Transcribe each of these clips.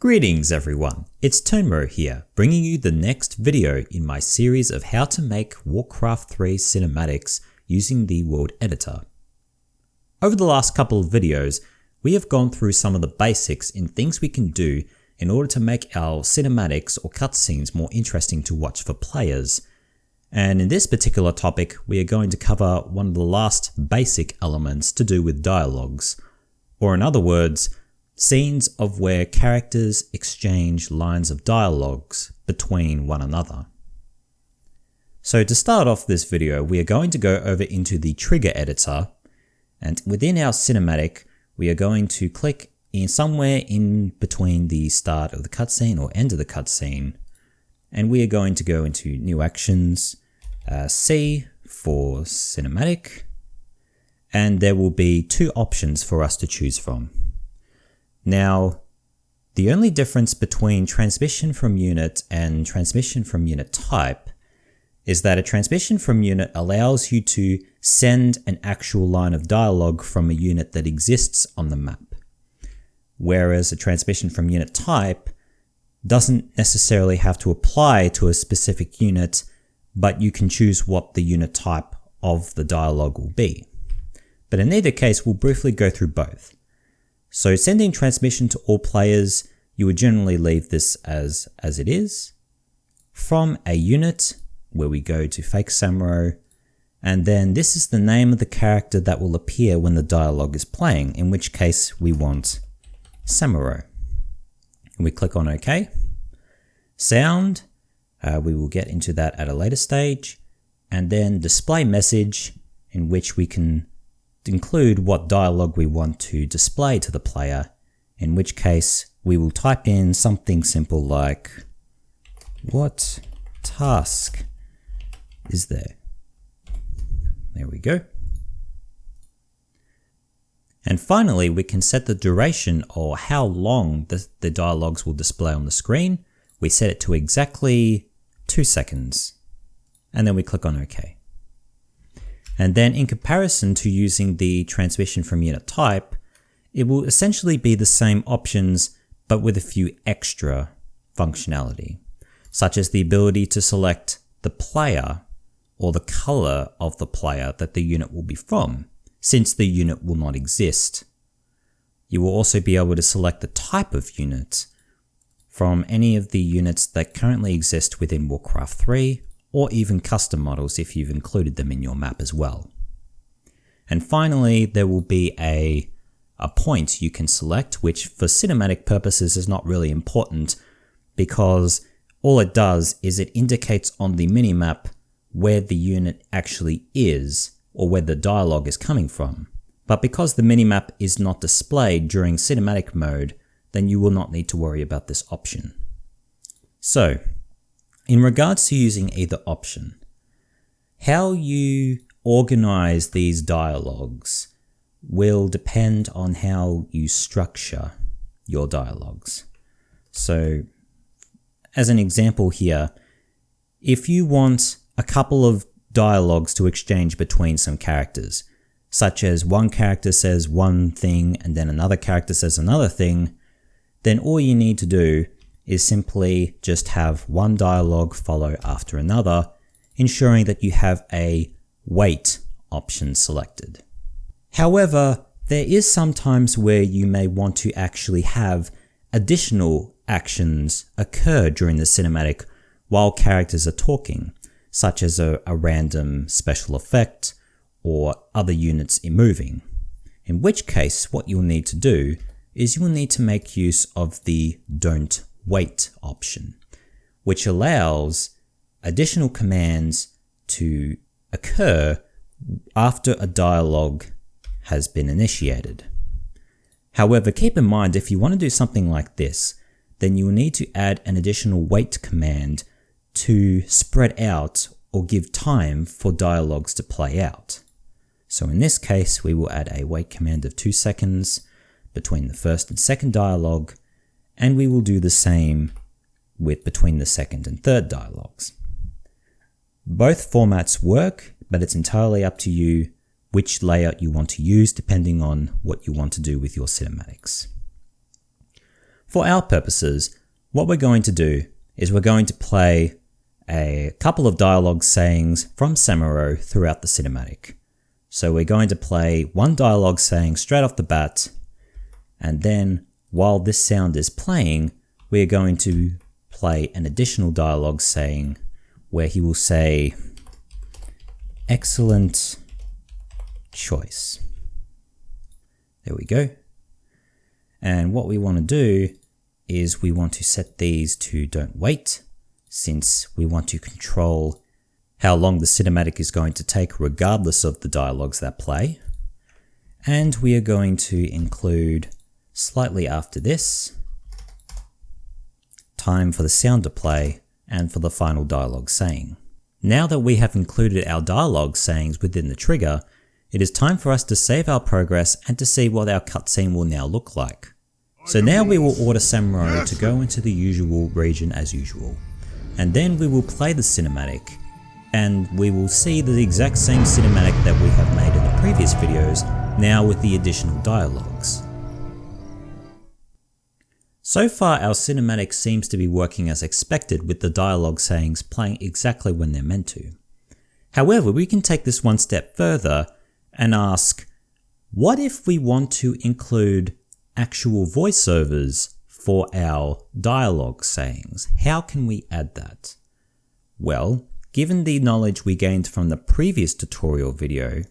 Greetings everyone, it's Turnro here, bringing you the next video in my series of how to make Warcraft 3 cinematics using the world editor. Over the last couple of videos, we have gone through some of the basics in things we can do in order to make our cinematics or cutscenes more interesting to watch for players. And in this particular topic, we are going to cover one of the last basic elements to do with dialogues, or in other words, scenes of where characters exchange lines of dialogues between one another. So to start off this video, we are going to go over into the trigger editor, and within our cinematic, we are going to click in somewhere in between the start of the cutscene or end of the cutscene, and we are going to go into new actions, C for cinematic, and there will be two options for us to choose from. Now, the only difference between transmission from unit and transmission from unit type is that a transmission from unit allows you to send an actual line of dialogue from a unit that exists on the map, whereas a transmission from unit type doesn't necessarily have to apply to a specific unit, but you can choose what the unit type of the dialogue will be. But in either case, we'll briefly go through both. So sending transmission to all players, you would generally leave this as it is. From a unit, where we go to fake Samuro, and then this is the name of the character that will appear when the dialogue is playing, in which case we want Samuro. We click on OK. Sound, we will get into that at a later stage, and then display message, in which we can include what dialogue we want to display to the player, in which case we will type in something simple like, "What task is there?" There we go. And finally, we can set the duration or how long the dialogues will display on the screen. We set it to exactly 2 seconds, and then we click on OK. And then in comparison to using the transmission from unit type, it will essentially be the same options but with a few extra functionality, such as the ability to select the player or the color of the player that the unit will be from, since the unit will not exist. You will also be able to select the type of unit from any of the units that currently exist within Warcraft 3, or even custom models if you've included them in your map as well. And finally, there will be a point you can select, which for cinematic purposes is not really important, because all it does is it indicates on the minimap where the unit actually is, or where the dialogue is coming from. But because the minimap is not displayed during cinematic mode, then you will not need to worry about this option. So, in regards to using either option, how you organize these dialogues will depend on how you structure your dialogues. So, as an example here, if you want a couple of dialogues to exchange between some characters, such as one character says one thing and then another character says another thing, then all you need to do is simply just have one dialogue follow after another, ensuring that you have a wait option selected. However, there is some times where you may want to actually have additional actions occur during the cinematic while characters are talking, such as a random special effect or other units moving. In which case, what you'll need to do is you will need to make use of the don't wait option, which allows additional commands to occur after a dialogue has been initiated. However, keep in mind, if you want to do something like this, then you will need to add an additional wait command to spread out or give time for dialogues to play out. So in this case, we will add a wait command of 2 seconds between the first and second dialogue, and we will do the same with between the second and third dialogues. Both formats work, but it's entirely up to you which layout you want to use depending on what you want to do with your cinematics. For our purposes, what we're going to do is we're going to play a couple of dialogue sayings from Samuro throughout the cinematic. So we're going to play one dialogue saying straight off the bat, and then while this sound is playing, we're going to play an additional dialogue saying where he will say, "Excellent choice." There we go. And what we want to do is we want to set these to don't wait, since we want to control how long the cinematic is going to take regardless of the dialogues that play. And we are going to include slightly after this, time for the sound to play and for the final dialogue saying. Now that we have included our dialogue sayings within the trigger, it is time for us to save our progress and to see what our cutscene will now look like. So now we will order Samuro to go into the usual region as usual, and then we will play the cinematic, and we will see the exact same cinematic that we have made in the previous videos, now with the additional dialogues. So far our cinematic seems to be working as expected, with the dialogue sayings playing exactly when they're meant to. However, we can take this one step further and ask, what if we want to include actual voiceovers for our dialogue sayings? How can we add that? Well, given the knowledge we gained from the previous tutorial video,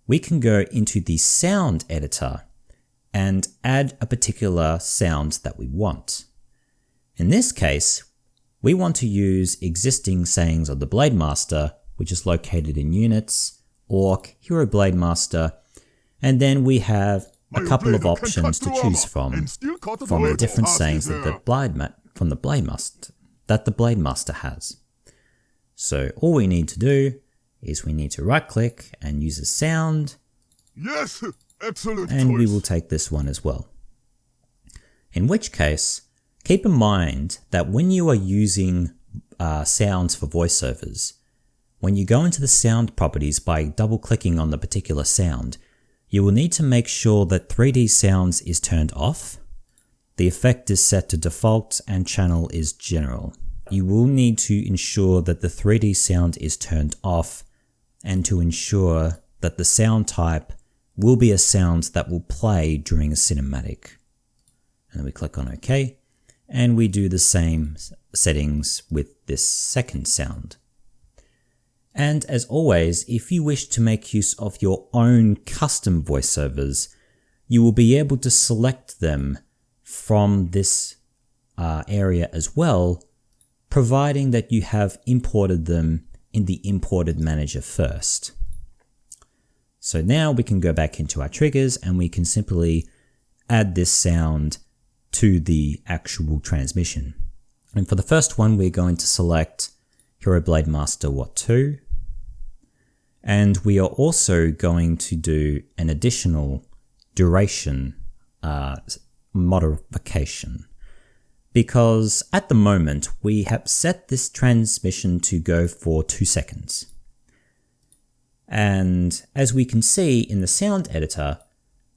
we can go into the sound editor and add a particular sound that we want. In this case, we want to use existing sayings of the Blade Master, which is located in Units, Orc, Hero Blade Master, and then we have a couple of options to choose from the different sayings that the Blade Master has. So all we need to do is we need to right click and use a sound. Yes, excellent and choice. We will take this one as well. In which case, keep in mind that when you are using sounds for voiceovers, when you go into the sound properties by double clicking on the particular sound, you will need to make sure that 3D sounds is turned off, the effect is set to default, and channel is general. You will need to ensure that the 3D sound is turned off, and to ensure that the sound type will be a sound that will play during a cinematic. And then we click on OK, and we do the same settings with this second sound. And as always, if you wish to make use of your own custom voiceovers, you will be able to select them from this area as well, providing that you have imported them in the imported manager first. So now we can go back into our triggers and we can simply add this sound to the actual transmission. And for the first one, we're going to select Hero Blade Master What 2. And we are also going to do an additional duration modification, because at the moment we have set this transmission to go for 2 seconds. And as we can see in the sound editor,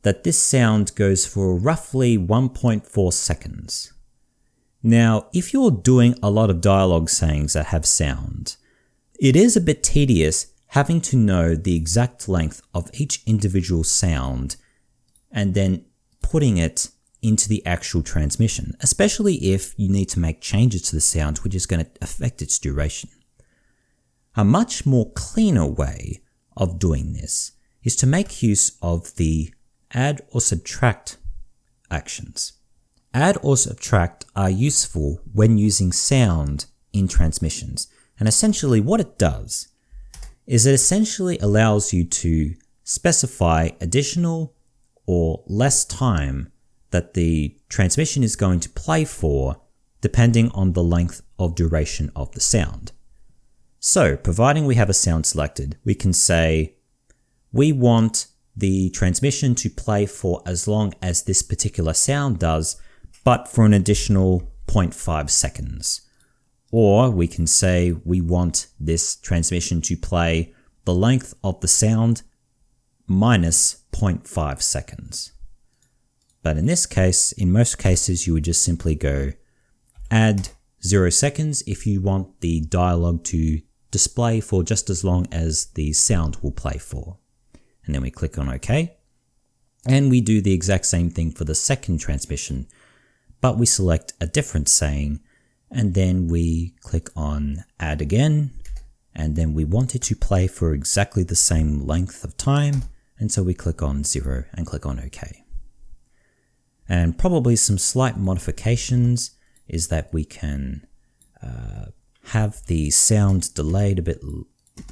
that this sound goes for roughly 1.4 seconds. Now, if you're doing a lot of dialogue sayings that have sound, it is a bit tedious having to know the exact length of each individual sound and then putting it into the actual transmission, especially if you need to make changes to the sound which is going to affect its duration. A much more cleaner way of doing this is to make use of the add or subtract actions. Add or subtract are useful when using sound in transmissions, and essentially what it does is it essentially allows you to specify additional or less time that the transmission is going to play for, depending on the length of duration of the sound. So, providing we have a sound selected, we can say we want the transmission to play for as long as this particular sound does, but for an additional 0.5 seconds. Or we can say we want this transmission to play the length of the sound minus 0.5 seconds. But in this case, in most cases, you would just simply go add 0 seconds if you want the dialogue to display for just as long as the sound will play for. And then we click on OK. And we do the exact same thing for the second transmission, but we select a different saying, and then we click on add again, and then we want it to play for exactly the same length of time, and so we click on 0 and click on OK. And probably some slight modifications is that we can have the sound delayed a bit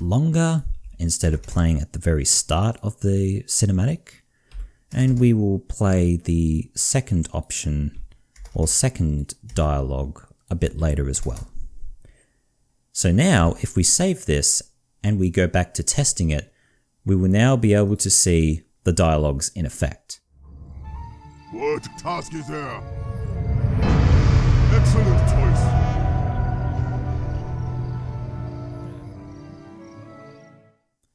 longer instead of playing at the very start of the cinematic. And we will play the second option or second dialogue a bit later as well. So now if we save this and we go back to testing it, we will now be able to see the dialogues in effect. What task is there? Excellent choice.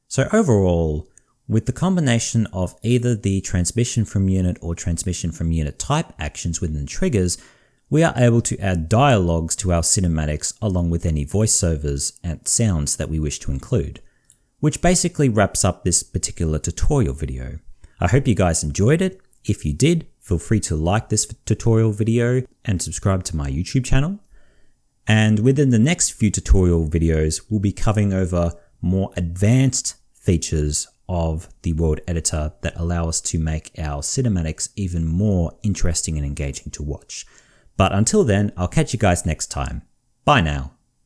So overall, with the combination of either the transmission from unit or transmission from unit type actions within the triggers, we are able to add dialogues to our cinematics along with any voiceovers and sounds that we wish to include, which basically wraps up this particular tutorial video. I hope you guys enjoyed it. If you did, feel free to like this tutorial video and subscribe to my YouTube channel. And within the next few tutorial videos, we'll be covering over more advanced features of the world editor that allow us to make our cinematics even more interesting and engaging to watch. But until then, I'll catch you guys next time. Bye now.